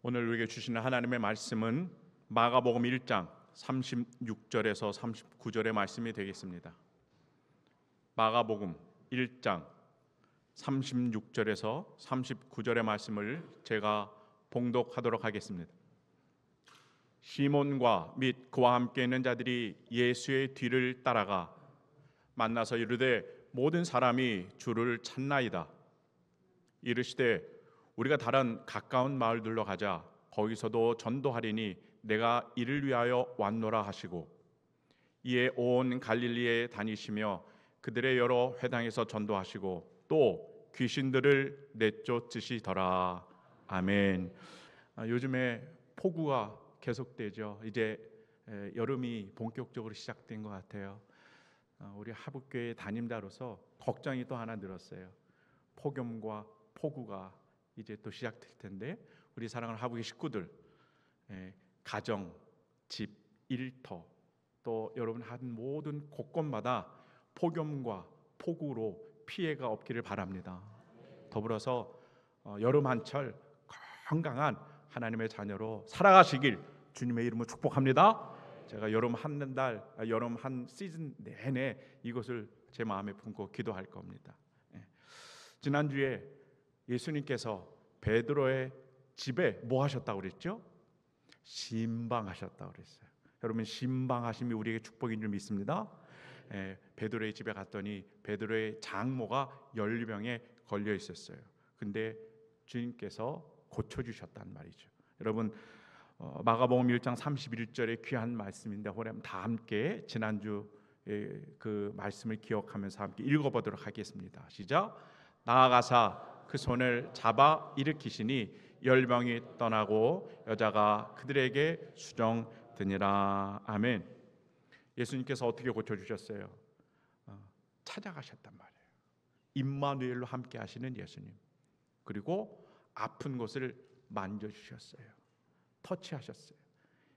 오늘 우리에게 주시는 하나님의 말씀은 마가복음 1장 36절에서 39절의 말씀이 되겠습니다. 마가복음 1장 36절에서 39절의 말씀을 제가 봉독하도록 하겠습니다. 시몬과 및 그와 함께 있는 자들이 예수의 뒤를 따라가 만나서 이르되 모든 사람이 주를 찾나이다. 이르시되 우리가 다른 가까운 마을들로 가자. 거기서도 전도하리니 내가 이를 위하여 왔노라 하시고 이에 온 갈릴리에 다니시며 그들의 여러 회당에서 전도하시고 또 귀신들을 내쫓으시더라. 아멘. 요즘에 폭우가 계속되죠. 이제 여름이 본격적으로 시작된 것 같아요. 우리 하북교회 담임자로서 걱정이 또 하나 늘었어요. 폭염과 폭우가 이제 또 시작될 텐데 우리 사랑하는 하북의 식구들, 가정, 집, 일터, 또 여러분 한 모든 곳곳마다 폭염과 폭우로 피해가 없기를 바랍니다. 더불어서 여름 한철 건강한 하나님의 자녀로 살아가시길 주님의 이름으로 축복합니다. 제가 여름 한 시즌 내내 이것을 제 마음에 품고 기도할 겁니다. 지난주에 예수님께서 베드로의 집에 뭐 하셨다고 그랬죠? 신방하셨다고 그랬어요. 여러분, 신방하심이 우리에게 축복인 줄 믿습니다. 베드로의 집에 갔더니 베드로의 장모가 열병에 걸려 있었어요. 근데 주님께서 고쳐주셨단 말이죠. 여러분, 마가복음 1장 31절의 귀한 말씀인데 우리 다 함께 지난주 그 말씀을 기억하면서 함께 읽어보도록 하겠습니다. 시작. 나아가사 그 손을 잡아 일으키시니 열병이 떠나고 여자가 그들에게 수정되니라. 아멘. 예수님께서 어떻게 고쳐주셨어요? 찾아가셨단 말이에요. 임마누엘로 함께 하시는 예수님. 그리고 아픈 곳을 만져주셨어요. 터치하셨어요.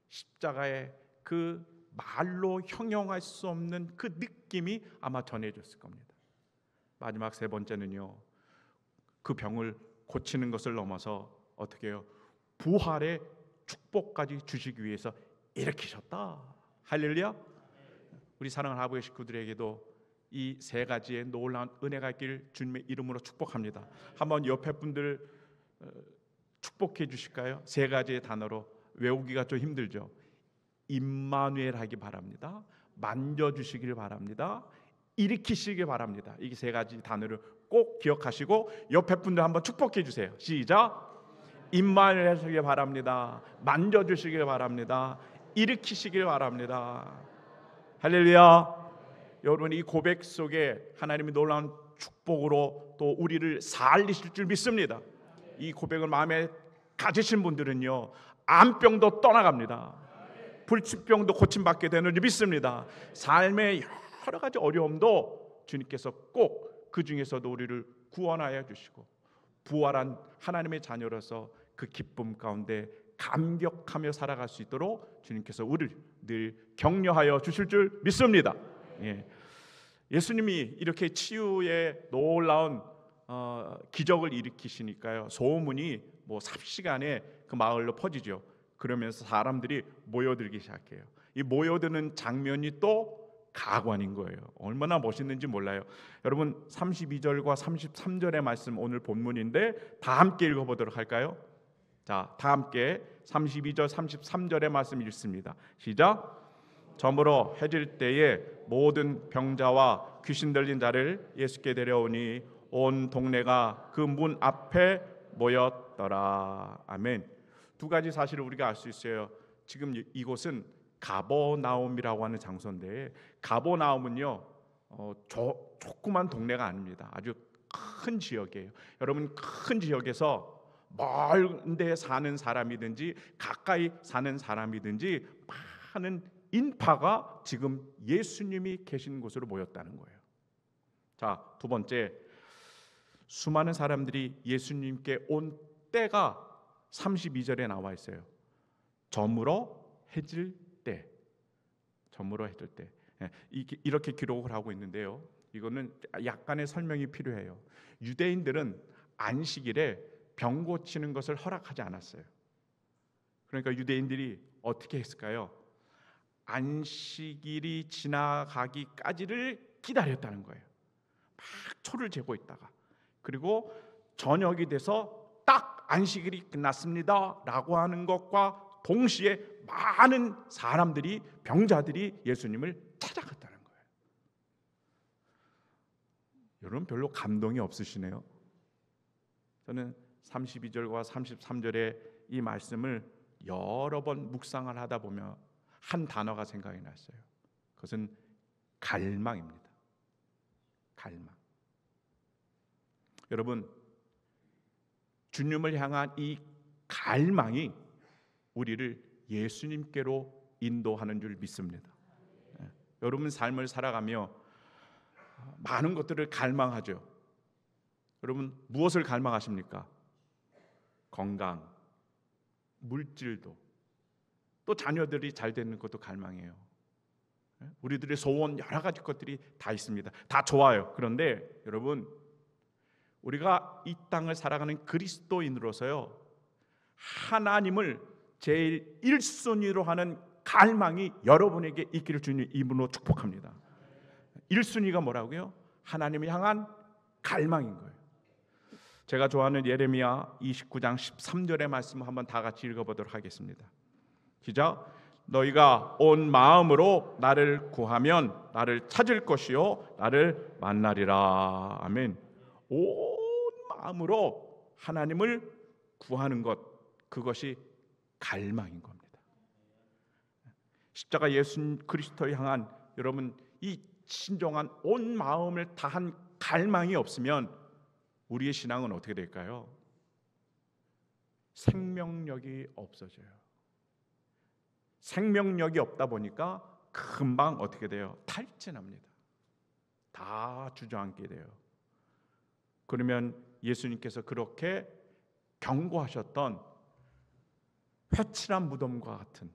십자가의 그 말로 형용할 수 없는 그 느낌이 아마 전해졌을 겁니다. 마지막 세 번째는요, 그 병을 고치는 것을 넘어서 어떻게 해요? 부활의 축복까지 주시기 위해서 일으키셨다. 할렐루야. 우리 사랑하는 아버지 식구들에게도 이 세 가지의 놀라운 은혜가 있기를 주님의 이름으로 축복합니다. 한번 옆에 분들 축복해 주실까요? 세 가지의 단어로 외우기가 좀 힘들죠. 임마누엘 하기 바랍니다. 만져주시길 바랍니다. 일으키시길 바랍니다. 이 세 가지 단어를 꼭 기억하시고 옆에 분들 한번 축복해 주세요. 시작. 임마누엘 하시길 바랍니다. 만져주시길 바랍니다. 일으키시길 바랍니다. 할렐루야. 여러분, 이 고백 속에 하나님이 놀라운 축복으로 또 우리를 살리실 줄 믿습니다. 이 고백을 마음에 가지신 분들은요, 암병도 떠나갑니다. 불치병도 고침받게 되는 줄 믿습니다. 삶의 여러 가지 어려움도 주님께서 꼭 그 중에서도 우리를 구원하여 주시고 부활한 하나님의 자녀로서 그 기쁨 가운데 감격하며 살아갈 수 있도록 주님께서 우리를 늘 격려하여 주실 줄 믿습니다. 예수님이 이렇게 치유의 놀라운 기적을 일으키시니까요, 소문이 뭐 삽시간에 그 마을로 퍼지죠. 그러면서 사람들이 모여들기 시작해요. 이 모여드는 장면이 또 가관인 거예요. 얼마나 멋있는지 몰라요. 여러분, 32절과 33절의 말씀 오늘 본문인데 다 함께 읽어보도록 할까요? 자, 다 함께 32절 33절의 말씀 읽습니다. 시작. 저물어 해질 때에 모든 병자와 귀신 들린 자를 예수께 데려오니 온 동네가 그 문 앞에 모였더라. 아멘. 두 가지 사실을 우리가 알 수 있어요. 지금 이곳은 가버나움이라고 하는 장소인데, 가버나움은요 조그만 동네가 아닙니다. 아주 큰 지역이에요. 여러분, 큰 지역에서 먼 데 사는 사람이든지 가까이 사는 사람이든지 많은 인파가 지금 예수님이 계신 곳으로 모였다는 거예요. 자, 두 번째, 수많은 사람들이 예수님께 온 때가 32절에 나와 있어요. 저물어 해질 때. 저물어 해질 때. 이렇게 기록을 하고 있는데요, 이거는 약간의 설명이 필요해요. 유대인들은 안식일에 병 고치는 것을 허락하지 않았어요. 그러니까 유대인들이 어떻게 했을까요? 안식일이 지나가기까지를 기다렸다는 거예요. 막 초를 재고 있다가, 그리고 저녁이 돼서 딱 안식일이 끝났습니다 라고 하는 것과 동시에 많은 사람들이, 병자들이 예수님을 찾아갔다는 거예요. 여러분 별로 감동이 없으시네요. 저는 32절과 33절의 이 말씀을 여러 번 묵상을 하다 보면 한 단어가 생각이 났어요. 그것은 갈망입니다. 갈망. 여러분, 주님을 향한 이 갈망이 우리를 예수님께로 인도하는 줄 믿습니다. 여러분 삶을 살아가며 많은 것들을 갈망하죠. 여러분 무엇을 갈망하십니까? 건강, 물질도, 또 자녀들이 잘 되는 것도 갈망해요. 우리들의 소원 여러 가지 것들이 다 있습니다. 다 좋아요. 그런데 여러분, 우리가 이 땅을 살아가는 그리스도인으로서요, 하나님을 제일 1순위로 하는 갈망이 여러분에게 있기를 주님 이름으로 축복합니다. 1순위가 뭐라고요? 하나님을 향한 갈망인 거예요. 제가 좋아하는 예레미야 29장 13절의 말씀을 한번 다 같이 읽어보도록 하겠습니다. 시작. 너희가 온 마음으로 나를 구하면 나를 찾을 것이요 나를 만나리라. 아멘. 온 마음으로 하나님을 구하는 것, 그것이 갈망인 겁니다. 십자가 예수 그리스도를 향한 여러분 이 신중한 온 마음을 다한 갈망이 없으면 우리의 신앙은 어떻게 될까요? 생명력이 없어져요. 생명력이 없다 보니까 금방 어떻게 돼요? 탈진합니다. 다 주저앉게 돼요. 그러면 예수님께서 그렇게 경고하셨던 회칠한 무덤과 같은,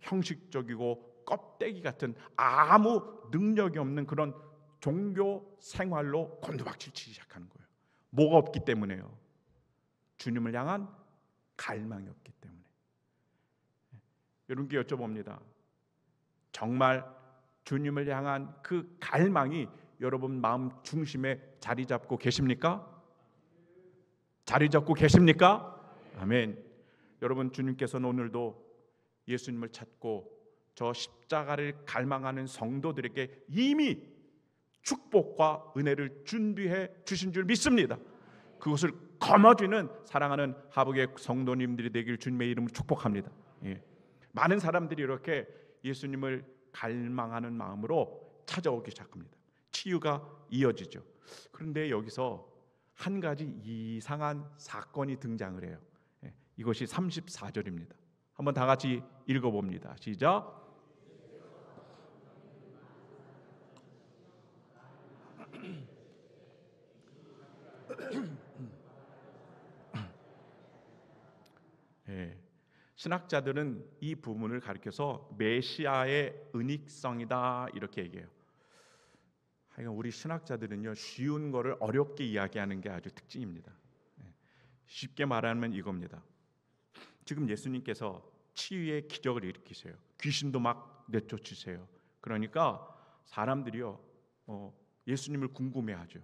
형식적이고 껍데기 같은 아무 능력이 없는 그런 종교 생활로 곤두박질 치기 시작하는 거예요. 뭐가 없기 때문에요? 주님을 향한 갈망이 없기 때문에. 여러분께 여쭤봅니다. 정말 주님을 향한 그 갈망이 여러분 마음 중심에 자리 잡고 계십니까? 자리 잡고 계십니까? 아멘. 여러분, 주님께서는 오늘도 예수님을 찾고 저 십자가를 갈망하는 성도들에게 이미 축복과 은혜를 준비해 주신 줄 믿습니다. 그것을 거머쥐는 사랑하는 하북의 성도님들이 되길 주님의 이름으로 축복합니다. 예. 많은 사람들이 이렇게 예수님을 갈망하는 마음으로 찾아오기 시작합니다. 치유가 이어지죠. 그런데 여기서 한 가지 이상한 사건이 등장을 해요. 예. 이것이 34절입니다. 한번 다 같이 읽어봅니다. 시작. 예. 신학자들은 이 부분을 가리켜서 메시아의 은익성이다 이렇게 얘기해요. 하여간 우리 신학자들은요, 쉬운 거를 어렵게 이야기하는 게 아주 특징입니다. 예. 쉽게 말하면 이겁니다. 지금 예수님께서 치유의 기적을 일으키세요. 귀신도 막 내쫓으세요. 그러니까 사람들이요, 예수님을 궁금해하죠.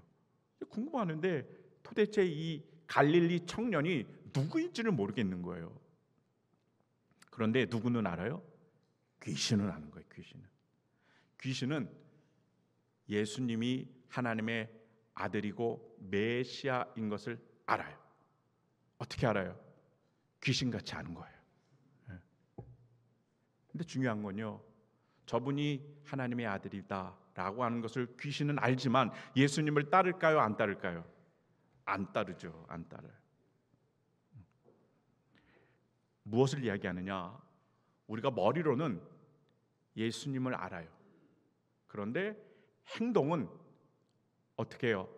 궁금하는데 도대체 이 갈릴리 청년이 누구인지를 모르겠는 거예요. 그런데 누구는 알아요? 귀신은 아는 거예요. 귀신은 예수님이 하나님의 아들이고 메시아인 것을 알아요. 어떻게 알아요? 귀신같이 아는 거예요. 근데 중요한 건요, 저분이 하나님의 아들이다라고 하는 것을 귀신은 알지만 예수님을 따를까요? 안 따를까요? 안 따르죠. 안 따라요. 무엇을 이야기하느냐? 우리가 머리로는 예수님을 알아요. 그런데 행동은 어떻게 해요?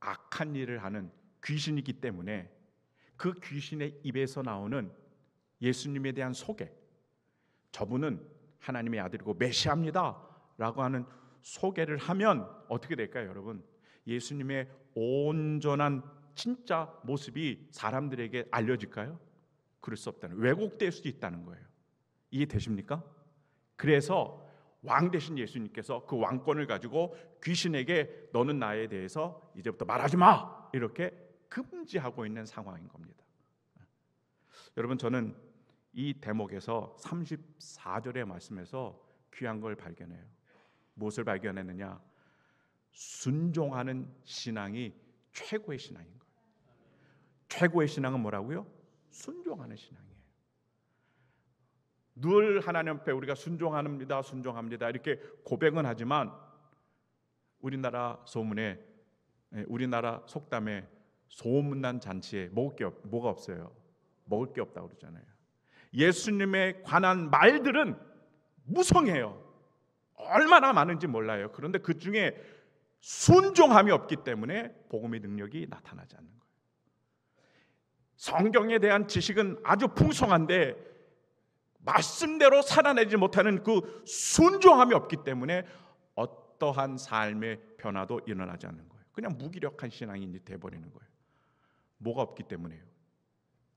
악한 일을 하는 귀신이기 때문에 그 귀신의 입에서 나오는 예수님에 대한 소개, 저분은 하나님의 아들이고 메시아입니다 라고 하는 소개를 하면 어떻게 될까요, 여러분? 예수님의 온전한 진짜 모습이 사람들에게 알려질까요? 그럴 수 없다는, 왜곡될 수도 있다는 거예요. 이해되십니까? 그래서 왕 되신 예수님께서 그 왕권을 가지고 귀신에게 너는 나에 대해서 이제부터 말하지 마, 이렇게 금지하고 있는 상황인 겁니다. 여러분, 저는 이 대목에서 34절의 말씀에서 귀한 걸 발견해요. 무엇을 발견했느냐? 순종하는 신앙이 최고의 신앙인 거예요. 최고의 신앙은 뭐라고요? 순종하는 신앙이에요. 늘 하나님 앞에 우리가 순종합니다, 순종합니다 이렇게 고백은 하지만 우리나라 소문에, 우리나라 속담에 소문난 잔치에 뭐가 없어요? 먹을 게 없다고 그러잖아요. 예수님에 관한 말들은 무성해요. 얼마나 많은지 몰라요. 그런데 그 중에 순종함이 없기 때문에 복음의 능력이 나타나지 않는 거예요. 성경에 대한 지식은 아주 풍성한데 말씀대로 살아내지 못하는 그 순종함이 없기 때문에 어떠한 삶의 변화도 일어나지 않는 거예요. 그냥 무기력한 신앙이 돼버리는 거예요. 뭐가 없기 때문에요?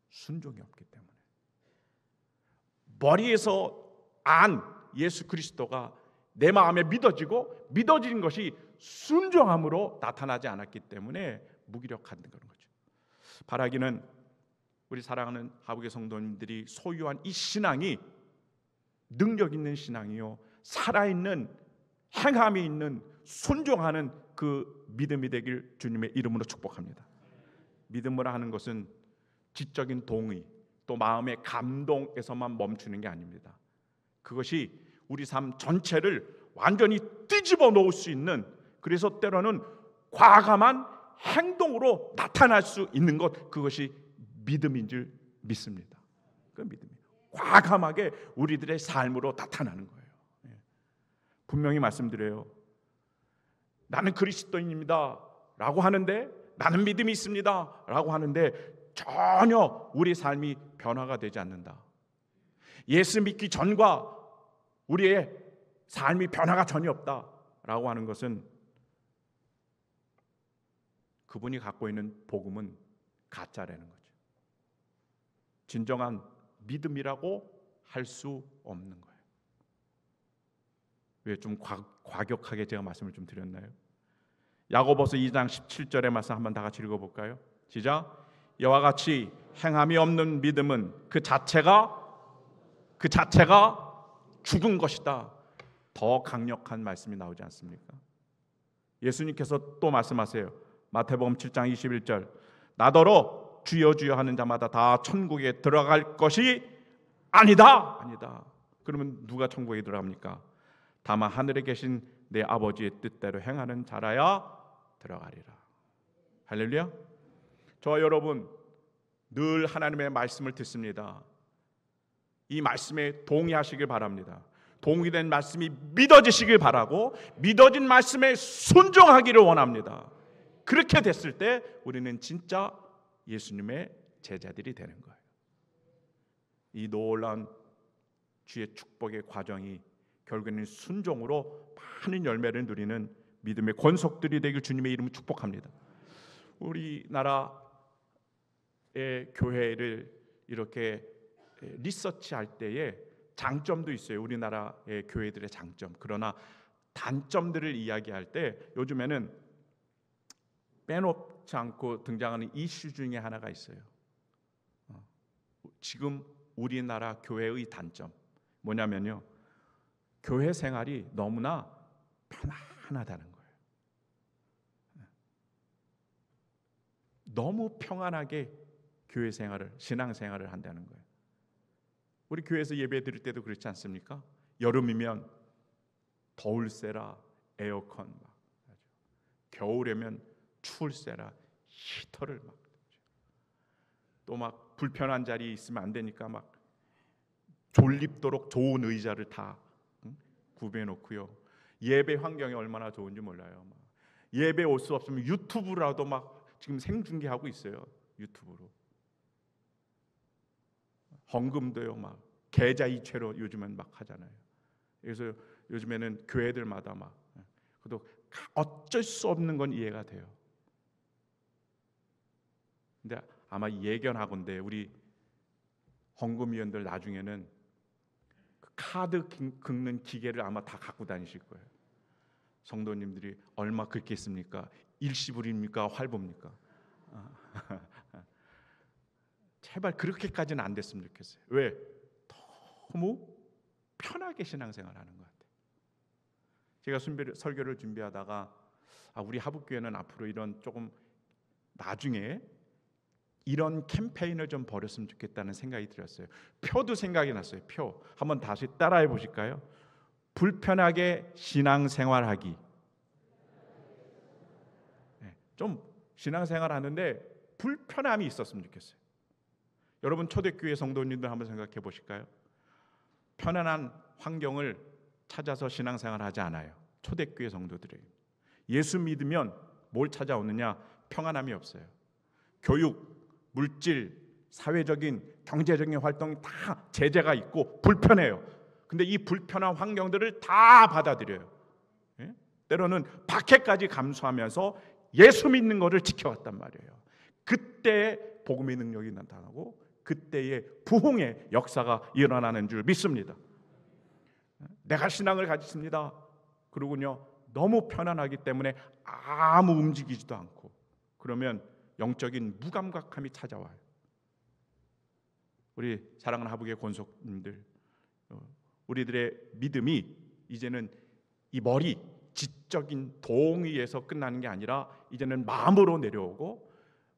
순종이 없기 때문에. 머리에서 안 예수 그리스도가 내 마음에 믿어지고 믿어진 것이 순종함으로 나타나지 않았기 때문에 무기력한 그런 거죠. 바라기는 우리 사랑하는 하북의 성도님들이 소유한 이 신앙이 능력 있는 신앙이요, 살아있는 행함이 있는 순종하는 그 믿음이 되길 주님의 이름으로 축복합니다. 믿음으로 하는 것은 지적인 동의 또 마음의 감동에서만 멈추는 게 아닙니다. 그것이 우리 삶 전체를 완전히 뒤집어 놓을 수 있는, 그래서 때로는 과감한 행동으로 나타날 수 있는 것, 그것이 믿음인 줄 믿습니다. 그 믿음이 과감하게 우리들의 삶으로 나타나는 거예요. 분명히 말씀드려요. 나는 그리스도인입니다 라고 하는데, 나는 믿음이 있습니다 라고 하는데 전혀 우리 삶이 변화가 되지 않는다. 예수 믿기 전과 우리의 삶이 변화가 전혀 없다라고 하는 것은 그분이 갖고 있는 복음은 가짜라는 거죠. 진정한 믿음이라고 할 수 없는 거예요. 왜 좀 과격하게 제가 말씀을 좀 드렸나요? 야고보서 2장 17절의 말씀 한번 다 같이 읽어볼까요? 시작. 이와 같이 행함이 없는 믿음은 그 자체가 죽은 것이다. 더 강력한 말씀이 나오지 않습니까? 예수님께서 또 말씀하세요. 마태복음 7장 21절. 나더러 주여 주여 하는 자마다 다 천국에 들어갈 것이 아니다. 그러면 누가 천국에 들어갑니까? 다만 하늘에 계신 내 아버지의 뜻대로 행하는 자라야 들어가리라. 할렐루야. 저와 여러분 늘 하나님의 말씀을 듣습니다. 이 말씀에 동의하시길 바랍니다. 동의된 말씀이 믿어지시길 바라고 믿어진 말씀에 순종하기를 원합니다. 그렇게 됐을 때 우리는 진짜 예수님의 제자들이 되는 거예요. 이 놀라운 주의 축복의 과정이 결국에는 순종으로 많은 열매를 누리는 믿음의 권속들이 되길 주님의 이름으로 축복합니다. 우리나라의 교회를 이렇게 리서치할 때에 장점도 있어요. 우리나라의 교회들의 장점. 그러나 단점들을 이야기할 때 요즘에는 빼놓지 않고 등장하는 이슈 중에 하나가 있어요. 지금 우리나라 교회의 단점 뭐냐면요, 교회 생활이 너무나 편안하다는 거예요. 너무 평안하게 교회 생활을, 신앙 생활을 한다는 거예요. 우리 교회에서 예배 드릴 때도 그렇지 않습니까? 여름이면 더울세라 에어컨 막, 겨울이면 추울세라 히터를 막, 또 막 불편한 자리 있으면 안 되니까 막 졸립도록 좋은 의자를 다 구비해 놓고요. 예배 환경이 얼마나 좋은지 몰라요. 막 예배 올 수 없으면 유튜브라도 막 지금 생중계하고 있어요. 유튜브로. 헌금도요, 막 계좌이체로 요즘은 막 하잖아요. 그래서 요즘에는 교회들마다 막, 그래도 어쩔 수 없는 건 이해가 돼요. 근데 아마 예견하건대 우리 헌금위원들 나중에는 그 카드 긁는 기계를 아마 다 갖고 다니실 거예요. 성도님들이 얼마 긁겠습니까? 일시불입니까? 활보입니까? 제발 그렇게까지는 안 됐으면 좋겠어요. 왜? 너무 편하게 신앙생활하는 것 같아요. 제가 설교를 준비하다가 우리 하북교회는 앞으로 이런 조금 나중에 이런 캠페인을 좀 벌였으면 좋겠다는 생각이 들었어요. 표도 생각이 났어요. 표 한번 다시 따라해 보실까요? 불편하게 신앙생활하기. 좀 신앙생활하는데 불편함이 있었으면 좋겠어요. 여러분 초대교회 성도님들 한번 생각해 보실까요? 편안한 환경을 찾아서 신앙생활하지 않아요. 초대교회 성도들이 예수 믿으면 뭘 찾아오느냐? 평안함이 없어요. 교육, 물질, 사회적인, 경제적인 활동이 다 제재가 있고 불편해요. 근데 이 불편한 환경들을 다 받아들여요. 때로는 박해까지 감수하면서 예수 믿는 것을 지켜왔단 말이에요. 그때 복음의 능력이 나타나고 그때의 부흥의 역사가 일어나는 줄 믿습니다. 내가 신앙을 가졌습니다. 그러군요. 너무 편안하기 때문에 아무 움직이지도 않고 그러면 영적인 무감각함이 찾아와요. 우리 사랑하는 하북의 권속님들, 우리들의 믿음이 이제는 이 머리 지적인 동의에서 끝나는 게 아니라 이제는 마음으로 내려오고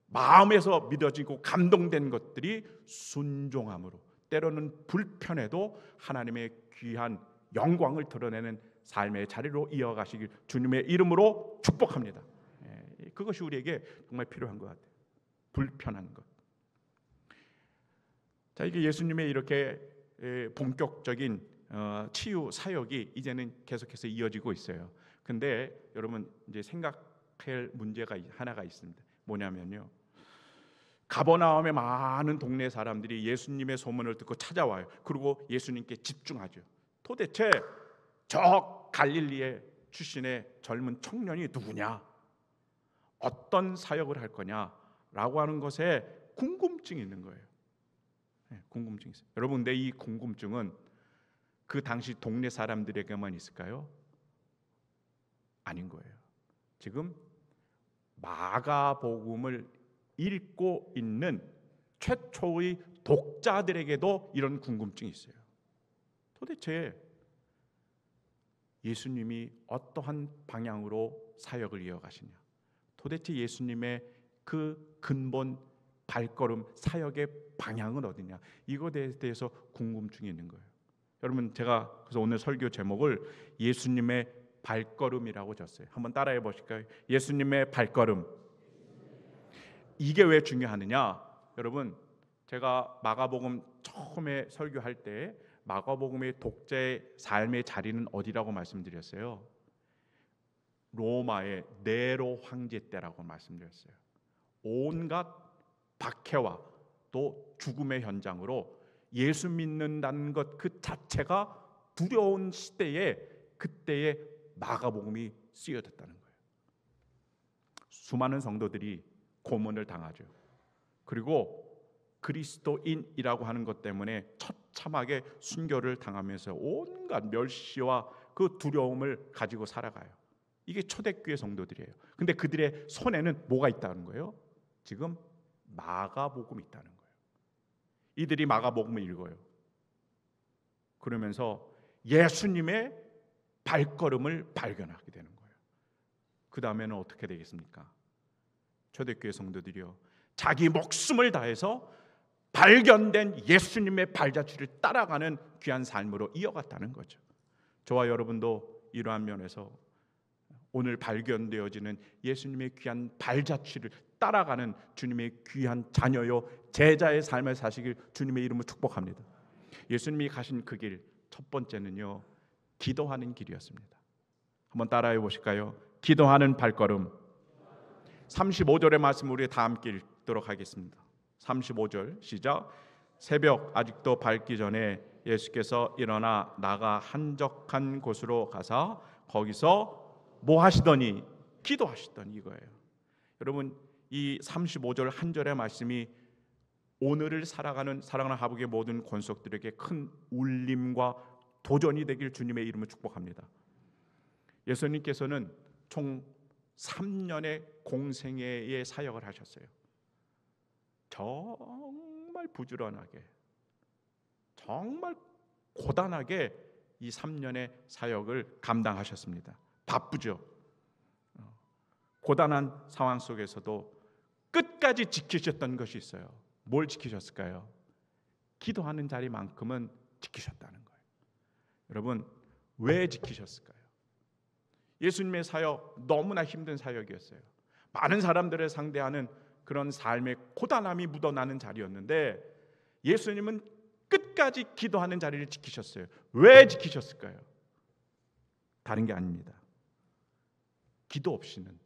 마음에서 믿어지고 감동된 것들이 순종함으로 때로는 불편해도 하나님의 귀한 영광을 드러내는 삶의 자리로 이어가시길 주님의 이름으로 축복합니다. 그것이 우리에게 정말 필요한 것 같아요. 불편한 것. 자, 이게 예수님의 이렇게 본격적인 치유 사역이 이제는 계속해서 이어지고 있어요. 근데 여러분 이제 생각할 문제가 하나가 있습니다. 뭐냐면요, 가버나움의 많은 동네 사람들이 예수님의 소문을 듣고 찾아와요. 그리고 예수님께 집중하죠. 도대체 저 갈릴리의 출신의 젊은 청년이 누구냐? 어떤 사역을 할 거냐라고 하는 것에 궁금증이 있는 거예요. 궁금증이 있어요. 여러분, 근데 이 궁금증은 그 당시 동네 사람들에게만 있을까요? 아닌 거예요. 지금 마가복음을 읽고 있는 최초의 독자들에게도 이런 궁금증이 있어요. 도대체 예수님이 어떠한 방향으로 사역을 이어가시냐? 도대체 예수님의 그 근본 발걸음 사역의 방향은 어디냐? 이것에 대해서 궁금증이 있는 거예요. 여러분, 제가 그래서 오늘 설교 제목을 예수님의 발걸음이라고 줬어요. 한번 따라해 보실까요? 예수님의 발걸음. 이게 왜 중요하느냐? 여러분, 제가 마가복음 처음에 설교할 때 마가복음의 독자의 삶의 자리는 어디라고 말씀드렸어요? 로마의 네로 황제 때라고 말씀드렸어요. 온갖 박해와 또 죽음의 현장으로 예수 믿는다는 것 그 자체가 두려운 시대에 그때의 마가복음이 쓰여졌다는 거예요. 수많은 성도들이 고문을 당하죠. 그리고 그리스도인이라고 하는 것 때문에 처참하게 순교를 당하면서 온갖 멸시와 그 두려움을 가지고 살아가요. 이게 초대교회 성도들이에요. 근데 그들의 손에는 뭐가 있다는 거예요? 지금 마가복음이 있다는 거예요. 이들이 마가복음을 읽어요. 그러면서 예수님의 발걸음을 발견하게 되는 거예요. 그 다음에는 어떻게 되겠습니까? 초대교회 성도들이요, 자기 목숨을 다해서 발견된 예수님의 발자취를 따라가는 귀한 삶으로 이어갔다는 거죠. 저와 여러분도 이러한 면에서 오늘 발견되어지는 예수님의 귀한 발자취를 따라가는 주님의 귀한 자녀요 제자의 삶을 사시길 주님의 이름으로 축복합니다. 예수님이 가신 그 길, 첫 번째는요, 기도하는 길이었습니다. 한번 따라해 보실까요? 기도하는 발걸음. 35절의 말씀 우리 다 함께 읽도록 하겠습니다. 35절 시작. 새벽 아직도 밝기 전에 예수께서 일어나 나가 한적한 곳으로 가사 거기서 뭐 하시더니? 기도하시더니 이거예요. 여러분, 이 35절 한 절의 말씀이 오늘을 살아가는 사랑하는 하복의 모든 권속들에게 큰 울림과 도전이 되길 주님의 이름으로 축복합니다. 예수님께서는 총 3년의 공생애의 사역을 하셨어요. 정말 부지런하게, 정말 고단하게 이 3년의 사역을 감당하셨습니다. 바쁘죠. 고단한 상황 속에서도 끝까지 지키셨던 것이 있어요. 뭘 지키셨을까요? 기도하는 자리만큼은 지키셨다는 거예요. 여러분, 왜 지키셨을까요? 예수님의 사역 너무나 힘든 사역이었어요. 많은 사람들을 상대하는 그런 삶의 고단함이 묻어나는 자리였는데 예수님은 끝까지 기도하는 자리를 지키셨어요. 왜 지키셨을까요? 다른 게 아닙니다. 기도 없이는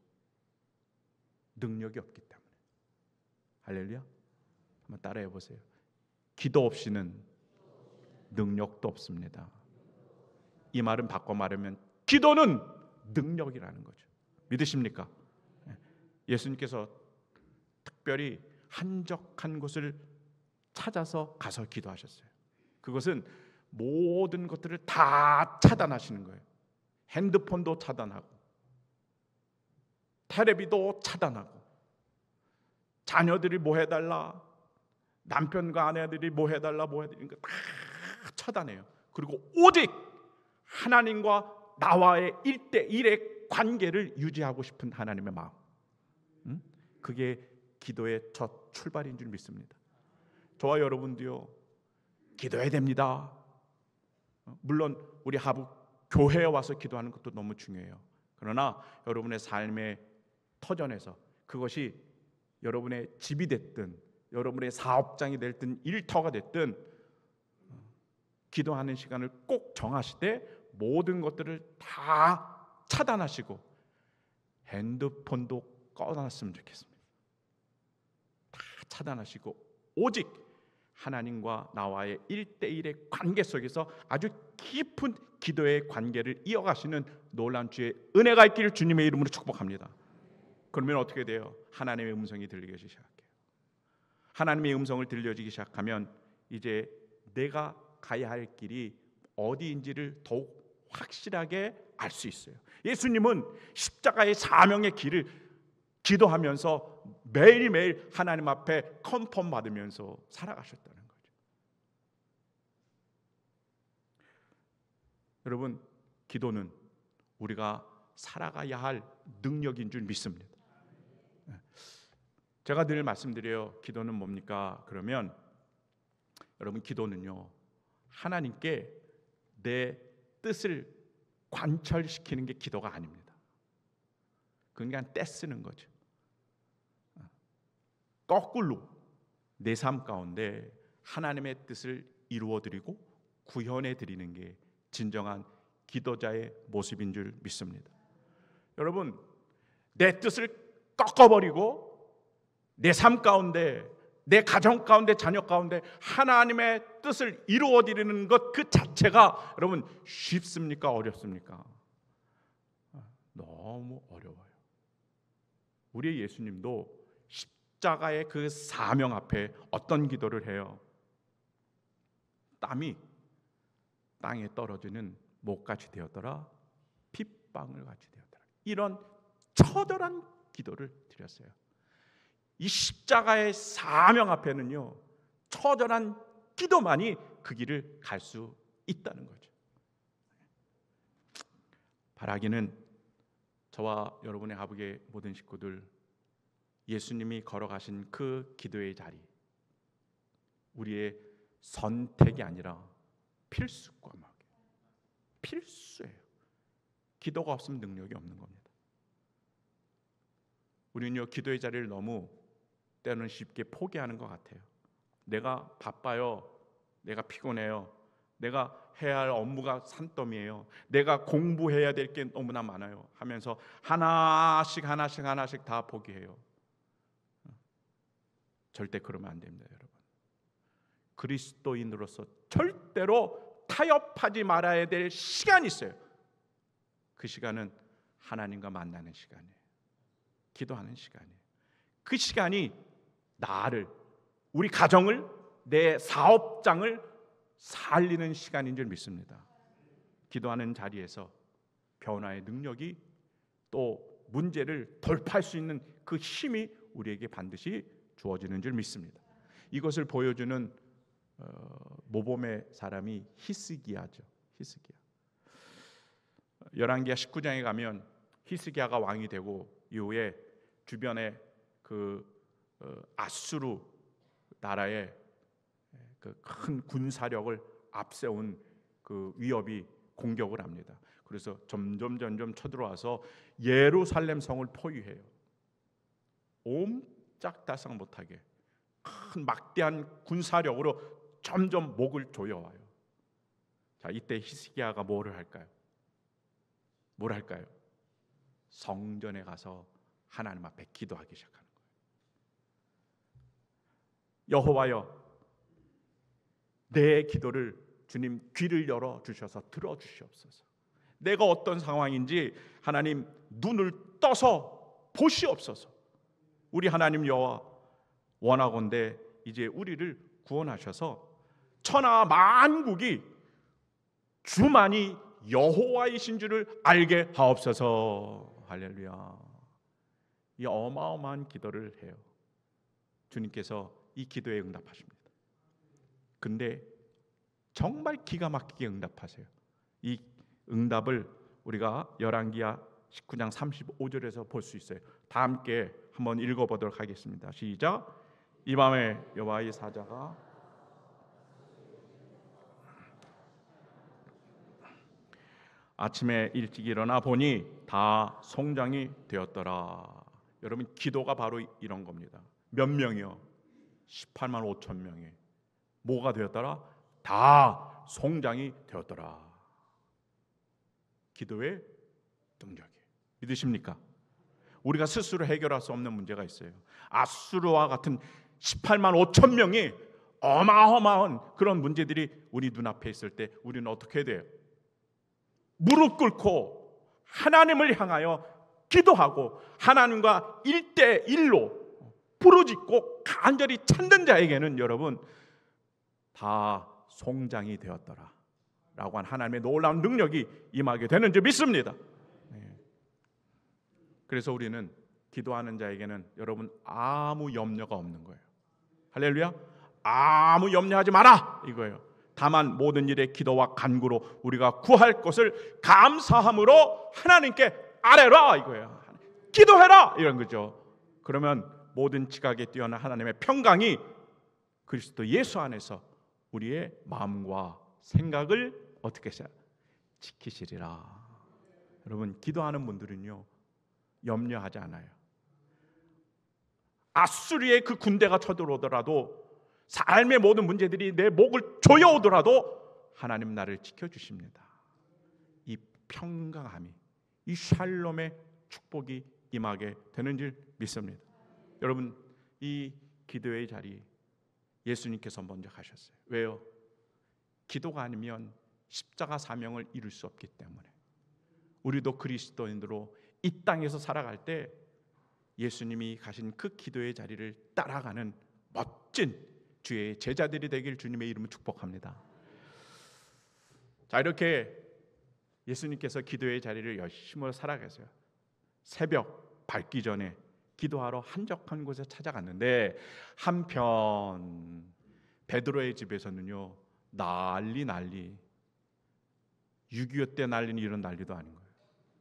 능력이 없기 때문에. 할렐루야. 한번 따라해 보세요. 기도 없이는 능력도 없습니다. 이 말은 바꿔 말하면 기도는 능력이라는 거죠. 믿으십니까? 예수님께서 특별히 한적한 곳을 찾아서 가서 기도하셨어요. 그것은 모든 것들을 다 차단하시는 거예요. 핸드폰도 차단하고, 텔레비도 차단하고, 자녀들이 뭐 해달라, 남편과 아내들이 뭐 해달라, 뭐 해달라, 다 차단해요. 그리고 오직 하나님과 나와의 1대1의 관계를 유지하고 싶은 하나님의 마음, 그게 기도의 첫 출발인 줄 믿습니다. 저와 여러분도요, 기도해야 됩니다. 물론 우리 하북 교회에 와서 기도하는 것도 너무 중요해요. 그러나 여러분의 삶의 터전에서, 그것이 여러분의 집이 됐든 여러분의 사업장이 됐든 일터가 됐든, 기도하는 시간을 꼭 정하시되 모든 것들을 다 차단하시고 핸드폰도 꺼놨으면 좋겠습니다. 다 차단하시고 오직 하나님과 나와의 1대1의 관계 속에서 아주 깊은 기도의 관계를 이어가시는 놀라운 주의 은혜가 있기를 주님의 이름으로 축복합니다. 그러면 어떻게 돼요? 하나님의 음성이 들리기 시작해요. 하나님의 음성을 들려지기 시작하면 이제 내가 가야 할 길이 어디인지를 더욱 확실하게 알 수 있어요. 예수님은 십자가의 사명의 길을 기도하면서 매일매일 하나님 앞에 컨펌 받으면서 살아가셨다는 거죠. 여러분, 기도는 우리가 살아가야 할 능력인 줄 믿습니다. 제가 늘 말씀드려요. 기도는 뭡니까? 그러면 여러분, 기도는요, 하나님께 내 뜻을 관철시키는 게 기도가 아닙니다. 그냥 떼쓰는 거죠. 거꾸로 내 삶 가운데 하나님의 뜻을 이루어드리고 구현해드리는 게 진정한 기도자의 모습인 줄 믿습니다. 여러분, 내 뜻을 꺾어버리고 내 삶 가운데, 내 가정 가운데, 자녀 가운데 하나님의 뜻을 이루어드리는 것 그 자체가 여러분 쉽습니까? 어렵습니까? 너무 어려워요. 우리 예수님도 십자가의 그 사명 앞에 어떤 기도를 해요? 땀이 땅에 떨어지는 못같이 되었더라, 핏방울 같이 되었더라. 이런 처절한 기도를 드렸어요. 이 십자가의 사명 앞에는요, 처절한 기도만이 그 길을 갈 수 있다는 거죠. 바라기는 저와 여러분의 하북의 모든 식구들, 예수님이 걸어가신 그 기도의 자리, 우리의 선택이 아니라 필수과목, 필수예요. 기도가 없으면 능력이 없는 겁니다. 우리는요, 기도의 자리를 너무 때로는 쉽게 포기하는 것 같아요. 내가 바빠요, 내가 피곤해요, 내가 해야 할 업무가 산더미예요, 내가 공부해야 될 게 너무나 많아요 하면서 하나씩 다 포기해요. 절대 그러면 안 됩니다, 여러분. 그리스도인으로서 절대로 타협하지 말아야 될 시간이 있어요. 그 시간은 하나님과 만나는 시간이에요. 기도하는 시간이에요. 그 시간이 나를 우리 가정을, 내 사업장을 살리는 시간인 줄 믿습니다. 기도하는 자리에서 변화의 능력이, 또 문제를 돌파할 수 있는 그 힘이 우리에게 반드시 주어지는 줄 믿습니다. 이것을 보여주는 모범의 사람이 히스기야죠. 히스기야. 열왕기하 19장에 가면 히스기야가 왕이 되고 이후에 주변에 그 아수르 나라의 그 큰 군사력을 앞세운 그 위협이 공격을 합니다. 그래서 점점 쳐들어와서 예루살렘 성을 포위해요. 옴짝달싹 못하게 큰 막대한 군사력으로 점점 목을 조여와요. 자, 이때 히스기야가 뭐를 할까요? 뭘 할까요? 성전에 가서 하나님 앞에 기도하기 시작하는 거예요. 여호와여, 내 기도를 주님 귀를 열어 주셔서 들어 주시옵소서. 내가 어떤 상황인지 하나님 눈을 떠서 보시옵소서. 우리 하나님 여호와, 원하건대 이제 우리를 구원하셔서 천하 만국이 주만이 여호와이신 줄을 알게 하옵소서. 할렐루야. 이 어마어마한 기도를 해요. 주님께서 이 기도에 응답하십니다. 근데 정말 기가 막히게 응답하세요. 이 응답을 우리가 열왕기하 19장 35절에서 볼 수 있어요. 다 함께 한번 읽어보도록 하겠습니다. 시작. 이 밤에 여호와의 사자가 아침에 일찍 일어나 보니 다 송장이 되었더라. 여러분, 기도가 바로 이런 겁니다. 몇 명이요? 18만 5천 명이 뭐가 되었더라? 다 송장이 되었더라. 기도의 능력이, 믿으십니까? 우리가 스스로 해결할 수 없는 문제가 있어요. 아수르와 같은 18만 5천 명이 어마어마한 그런 문제들이 우리 눈앞에 있을 때 우리는 어떻게 돼요? 무릎 꿇고 하나님을 향하여 기도하고 하나님과 1대1로 부르짖고 간절히 찾는 자에게는 여러분 다 송장이 되었더라 라고 한 하나님의 놀라운 능력이 임하게 되는 줄 믿습니다. 그래서 우리는 기도하는 자에게는 여러분 아무 염려가 없는 거예요. 할렐루야. 아무 염려하지 마라 이거예요. 다만 모든 일에 기도와 간구로 우리가 구할 것을 감사함으로 하나님께 아뢰라 이거예요. 기도해라 이런 거죠. 그러면 모든 지각에 뛰어난 하나님의 평강이 그리스도 예수 안에서 우리의 마음과 생각을 어떻게 하셔? 지키시리라. 여러분, 기도하는 분들은요 염려하지 않아요. 아수르의 그 군대가 쳐들어오더라도, 삶의 모든 문제들이 내 목을 조여오더라도 하나님 나를 지켜주십니다. 이 평강함이, 이 샬롬의 축복이 임하게 되는 줄 믿습니다. 여러분, 이 기도의 자리 예수님께서 먼저 가셨어요. 왜요? 기도가 아니면 십자가 사명을 이룰 수 없기 때문에. 우리도 그리스도인으로 이 땅에서 살아갈 때 예수님이 가신 그 기도의 자리를 따라가는 멋진 주의 제자들이 되길 주님의 이름으로 축복합니다. 자, 이렇게 예수님께서 기도의 자리를 열심히 살아가세요. 새벽 밝기 전에 기도하러 한적한 곳에 찾아갔는데 한편 베드로의 집에서는요 난리 6.25 때 난리는 이런 난리도 아닌 거예요.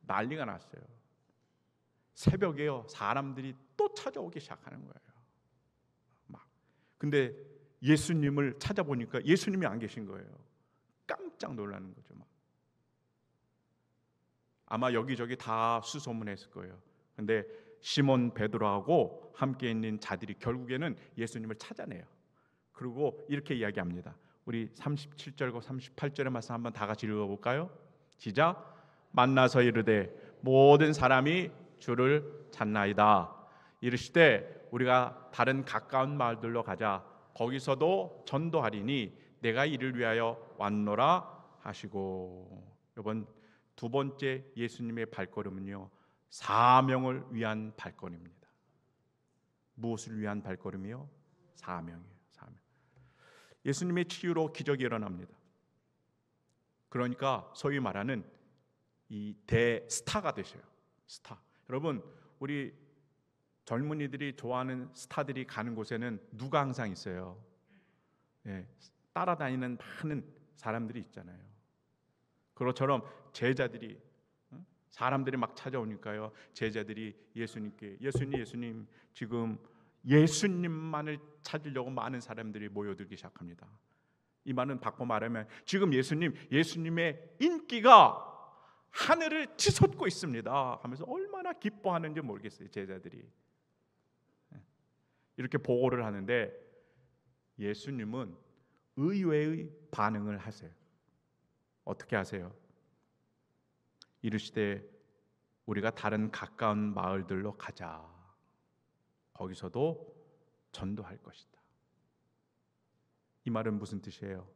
난리가 났어요. 새벽에요 사람들이 또 찾아오기 시작하는 거예요. 근데 예수님을 찾아보니까 예수님이 안 계신 거예요. 깜짝 놀라는 거죠. 아마 여기저기 다 수소문했을 거예요. 근데 시몬 베드로하고 함께 있는 자들이 결국에는 예수님을 찾아내요. 그리고 이렇게 이야기합니다. 우리 37절과 38절의 말씀 한번 다 같이 읽어볼까요? 시작. 만나서 이르되 모든 사람이 주를 찾나이다. 이르시되 우리가 다른 가까운 마을들로 가자. 거기서도 전도하리니 내가 이를 위하여 왔노라 하시고. 이번 두 번째 예수님의 발걸음은요 사명을 위한 발걸음입니다. 무엇을 위한 발걸음이요? 사명이에요. 예수님의 치유로 기적이 일어납니다. 그러니까 소위 말하는 이 대스타가 되셔요. 스타. 여러분, 우리 젊은이들이 좋아하는 스타들이 가는 곳에는 누가 항상 있어요? 예, 따라다니는 많은 사람들이 있잖아요. 그것처럼 제자들이, 사람들이 막 찾아오니까요, 제자들이 예수님께 예수님 지금 예수님만을 찾으려고 많은 사람들이 모여들기 시작합니다. 이 말은 바꿔 말하면 지금 예수님의 인기가 하늘을 치솟고 있습니다 하면서 얼마나 기뻐하는지 모르겠어요. 제자들이 이렇게 보고를 하는데 예수님은 의외의 반응을 하세요. 어떻게 하세요? 이르시되 우리가 다른 가까운 마을들로 가자. 거기서도 전도할 것이다. 이 말은 무슨 뜻이에요?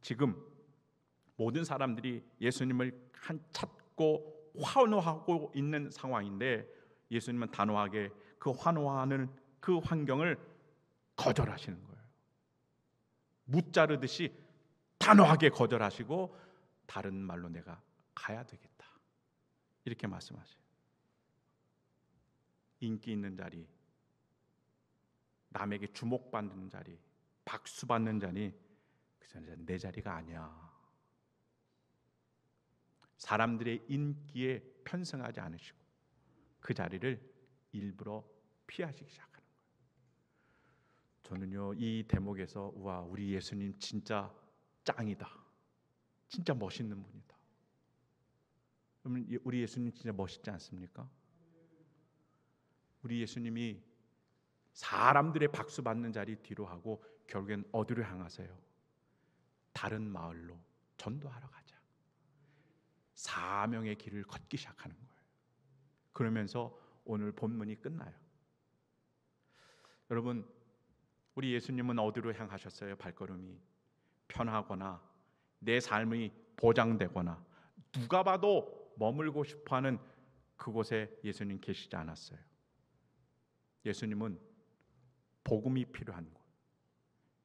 지금 모든 사람들이 예수님을 찾고 환호하고 있는 상황인데 예수님은 단호하게 그 환호하는 그 환경을 거절하시는 거예요. 무자르듯이 단호하게 거절하시고 다른 말로 내가 가야 되겠다 이렇게 말씀하세요. 인기 있는 자리, 남에게 주목받는 자리, 박수받는 자리, 그 자리는 내 자리가 아니야. 사람들의 인기에 편승하지 않으시고 그 자리를 일부러 피하시기 시작하는 거예요. 저는요, 이 대목에서 우와, 우리 예수님 진짜 짱이다, 진짜 멋있는 분이다. 그러면 우리 예수님 진짜 멋있지 않습니까? 우리 예수님이 사람들의 박수 받는 자리 뒤로 하고 결국엔 어디로 향하세요? 다른 마을로 전도하러 가자. 사명의 길을 걷기 시작하는 거예요. 그러면서 오늘 본문이 끝나요. 여러분, 우리 예수님은 어디로 향하셨어요? 발걸음이 편하거나 내 삶이 보장되거나 누가 봐도 머물고 싶어하는 그곳에 예수님 계시지 않았어요. 예수님은 복음이 필요한 곳,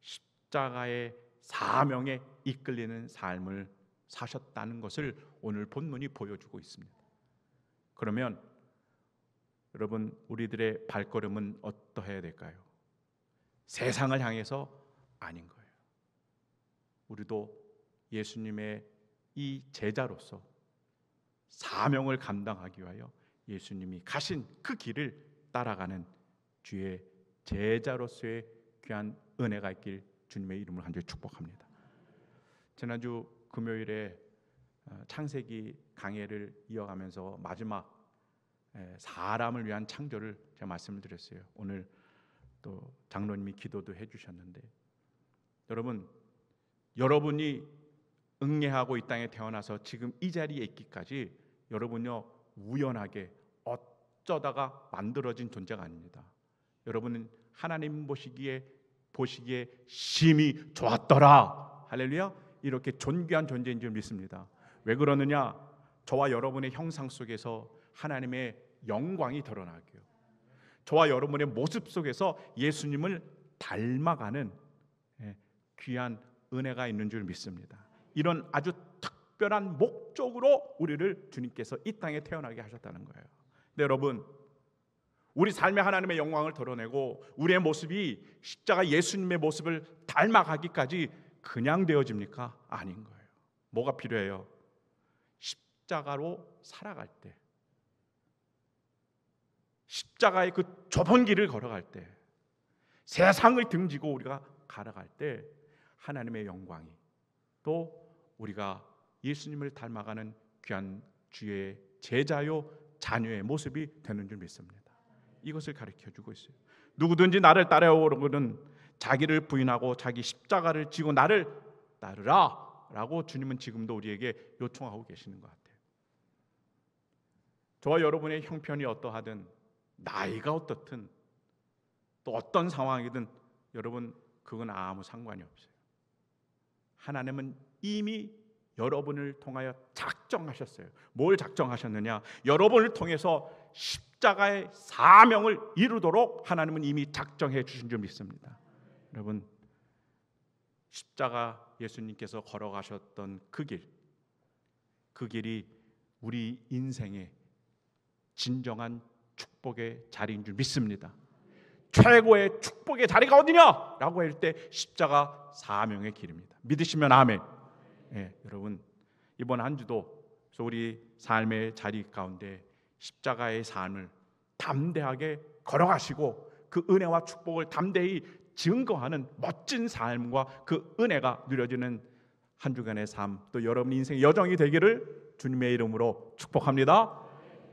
십자가의 사명에 이끌리는 삶을 사셨다는 것을 오늘 본문이 보여주고 있습니다. 그러면 여러분, 우리들의 발걸음은 어떠해야 될까요? 세상을 향해서 아닌 거예요. 우리도 예수님의 이 제자로서 사명을 감당하기 위하여 예수님이 가신 그 길을 따라가는 주의 제자로서의 귀한 은혜가 있길 주님의 이름으로 간절히 축복합니다. 지난주 금요일에 창세기 강해를 이어가면서 마지막 사람을 위한 창조를 제가 말씀을 드렸어요. 오늘 또 장로님이 기도도 해주셨는데, 여러분, 여러분이 응애하고 이 땅에 태어나서 지금 이 자리에 있기까지 여러분요 우연하게 어쩌다가 만들어진 존재가 아닙니다. 여러분은 하나님 보시기에 심히 좋았더라, 할렐루야, 이렇게 존귀한 존재인 줄 믿습니다. 왜 그러느냐? 저와 여러분의 형상 속에서 하나님의 영광이 드러나고요, 저와 여러분의 모습 속에서 예수님을 닮아가는 귀한 은혜가 있는 줄 믿습니다. 이런 아주 특별한 목적으로 우리를 주님께서 이 땅에 태어나게 하셨다는 거예요. 근데 여러분, 우리 삶의 하나님의 영광을 드러내고 우리의 모습이 십자가 예수님의 모습을 닮아가기까지 그냥 되어집니까? 아닌 거예요. 뭐가 필요해요? 십자가로 살아갈 때, 십자가의 그 좁은 길을 걸어갈 때, 세상을 등지고 우리가 걸어갈 때 하나님의 영광이, 또 우리가 예수님을 닮아가는 귀한 주의 제자요 자녀의 모습이 되는 줄 믿습니다. 이것을 가르쳐주고 있어요. 누구든지 나를 따라오려거든 자기를 부인하고 자기 십자가를 지고 나를 따르라 라고 주님은 지금도 우리에게 요청하고 계시는 것 같아요. 저와 여러분의 형편이 어떠하든, 나이가 어떻든, 또 어떤 상황이든 여러분, 그건 아무 상관이 없어요. 하나님은 이미 여러분을 통하여 작정하셨어요. 뭘 작정하셨느냐? 여러분을 통해서 십자가의 사명을 이루도록 하나님은 이미 작정해 주신 줄 믿습니다. 여러분, 십자가 예수님께서 걸어가셨던 그 길이 우리 인생의 진정한 축복의 자리인 줄 믿습니다. 최고의 축복의 자리가 어디냐? 라고 할 때 십자가 사명의 길입니다. 믿으시면 아멘. 여러분, 이번 한 주도 우리 삶의 자리 가운데 십자가의 삶을 담대하게 걸어가시고 그 은혜와 축복을 담대히 증거하는 멋진 삶과 그 은혜가 누려지는 한 주간의 삶, 또 여러분 인생의 여정이 되기를 주님의 이름으로 축복합니다.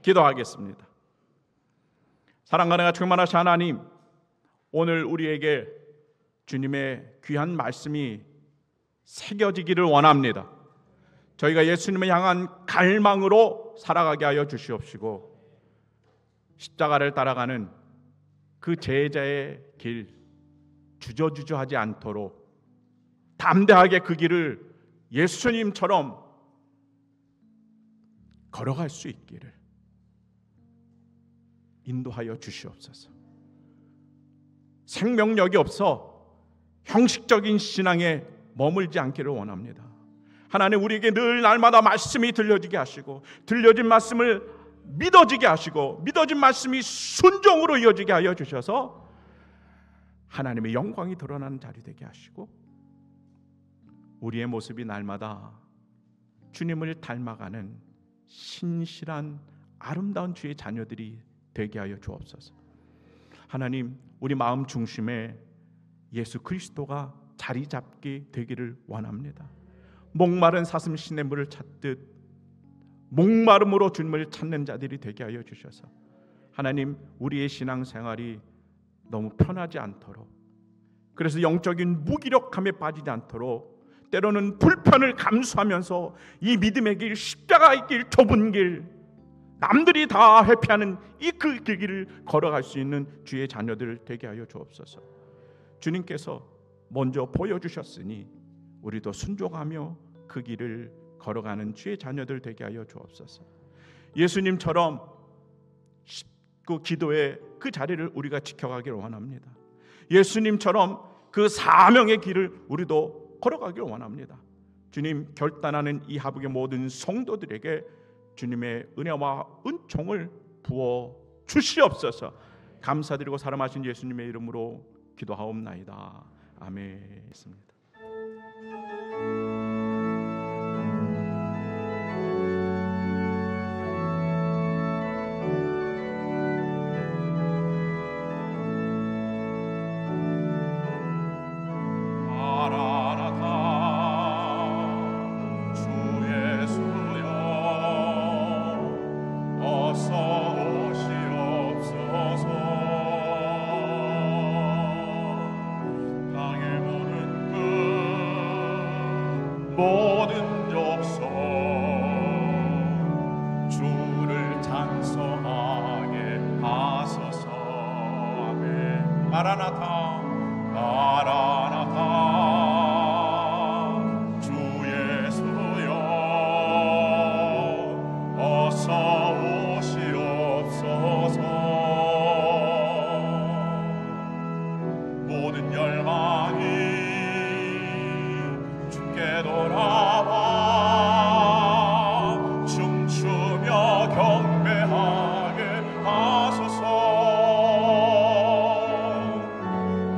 기도하겠습니다. 사랑과 은혜가 충만하신 하나님, 오늘 우리에게 주님의 귀한 말씀이 새겨지기를 원합니다. 저희가 예수님을 향한 갈망으로 살아가게 하여 주시옵시고, 십자가를 따라가는 그 제자의 길 주저주저하지 않도록 담대하게 그 길을 예수님처럼 걸어갈 수 있기를 인도하여 주시옵소서. 생명력이 없어 형식적인 신앙에 머물지 않기를 원합니다. 하나님, 우리에게 늘 날마다 말씀이 들려지게 하시고, 들려진 말씀을 믿어지게 하시고, 믿어진 말씀이 순종으로 이어지게 하여 주셔서 하나님의 영광이 드러나는 자리 되게 하시고, 우리의 모습이 날마다 주님을 닮아가는 신실한 아름다운 주의 자녀들이 되게 하여 주옵소서. 하나님, 우리 마음 중심에 예수 그리스도가 자리 잡게 되기를 원합니다. 목마른 사슴 시냇물을 찾듯 목마름으로 주님을 찾는 자들이 되게 하여 주셔서, 하나님, 우리의 신앙생활이 너무 편하지 않도록, 그래서 영적인 무기력함에 빠지지 않도록, 때로는 불편을 감수하면서 이 믿음의 길, 십자가의 길, 좁은 길, 남들이 다 회피하는 이 그 길을 걸어갈 수 있는 주의 자녀들 되게 하여 주옵소서. 주님께서 먼저 보여주셨으니 우리도 순종하며 그 길을 걸어가는 주의 자녀들 되게 하여 주옵소서. 예수님처럼 그 기도의 그 자리를 우리가 지켜가기를 원합니다. 예수님처럼 그 사명의 길을 우리도 걸어가기를 원합니다. 주님, 결단하는 이 하북의 모든 성도들에게 주님의 은혜와 은총을 부어 주시옵소서. 감사드리고 사랑하신 예수님의 이름으로 기도하옵나이다. 아멘. 모든 족속 주를 찬송하게 하소서. 아멘. 마라나타 마라나타 주 예수여 어서 오시옵소서. 모든 열망이 돌아와 춤추며 경배하게 하소서.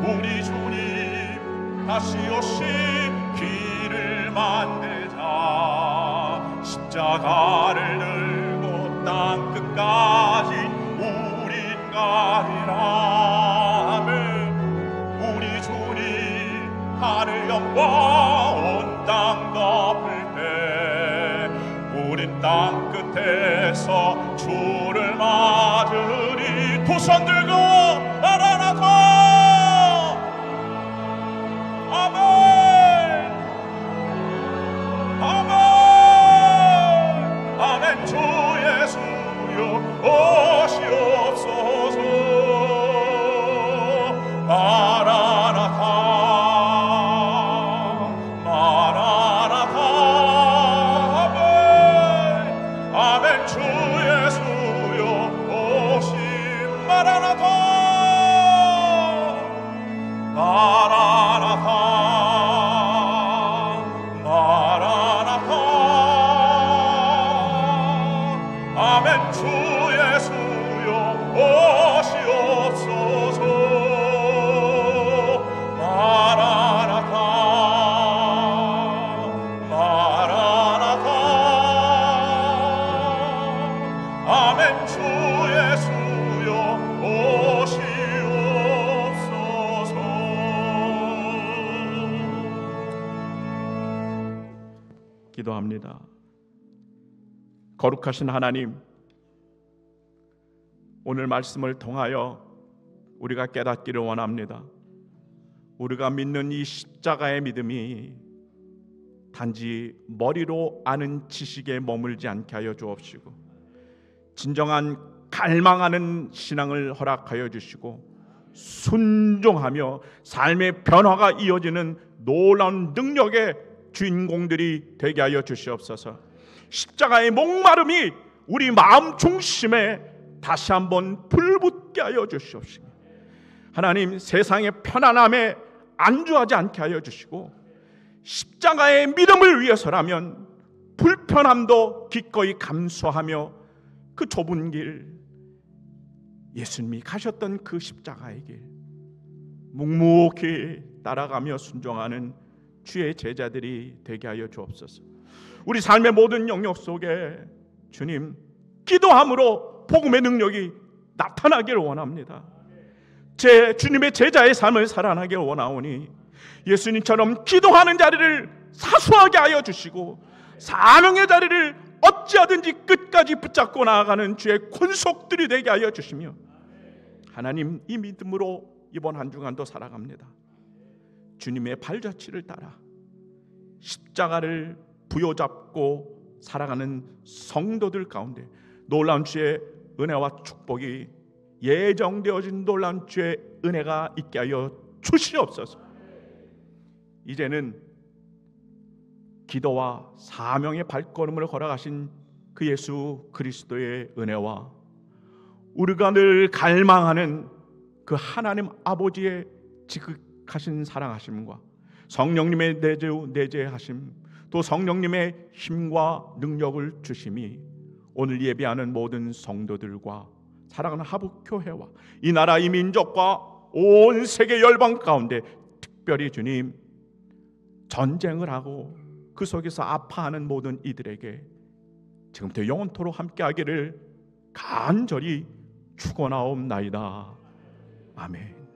우리 주님 다시 오신 길을 만들자. 십자가를 들고 땅 끝까지 우린 가리라. 아멘. 우리 주님 하늘 영광 땅 덮을 때 우린 땅 끝에서 주를 맞으리. 두 손 들고 마라나타. 아멘 아멘 아멘. 주 예수여 오시옵소서. 마라나타 주 예수여 오시. 마라나타 기도합니다. 거룩하신 하나님, 오늘 말씀을 통하여 우리가 깨닫기를 원합니다. 우리가 믿는 이 십자가의 믿음이 단지 머리로 아는 지식에 머물지 않게 하여 주옵시고, 진정한 갈망하는 신앙을 허락하여 주시고, 순종하며 삶의 변화가 이어지는 놀라운 능력의 주인공들이 되게 하여 주시옵소서. 십자가의 목마름이 우리 마음 중심에 다시 한번 불붙게 하여 주시옵시고, 하나님, 세상의 편안함에 안주하지 않게 하여 주시고, 십자가의 믿음을 위해서라면 불편함도 기꺼이 감수하며 그 좁은 길, 예수님이 가셨던 그 십자가의 길 묵묵히 따라가며 순종하는 주의 제자들이 되게 하여 주옵소서. 우리 삶의 모든 영역 속에 주님, 기도함으로 복음의 능력이 나타나기를 원합니다. 제 주님의 제자의 삶을 살아나기를 원하오니 예수님처럼 기도하는 자리를 사수하게 하여 주시고, 사명의 자리를 어찌하든지 끝까지 붙잡고 나아가는 주의 권속들이 되게 하여 주시며, 하나님, 이 믿음으로 이번 한 주간도 살아갑니다. 주님의 발자취를 따라 십자가를 부여잡고 살아가는 성도들 가운데 놀라운 주의 은혜와 축복이, 예정되어진 놀라운 주의 은혜가 있게 하여 주시옵소서. 이제는 기도와 사명의 발걸음을 걸어가신 그 예수 그리스도의 은혜와 우리가 늘 갈망하는 그 하나님 아버지의 지극하신 사랑하심과 성령님의 내재하심, 또 성령님의 힘과 능력을 주심이 오늘 예배하는 모든 성도들과 사랑하는 하북교회와 이 나라 이 민족과 온 세계 열방 가운데 특별히 주님, 전쟁을 하고 그 속에서 아파하는 모든 이들에게 지금부터 영원토록 함께하기를 간절히 축원하옵나이다. 아멘.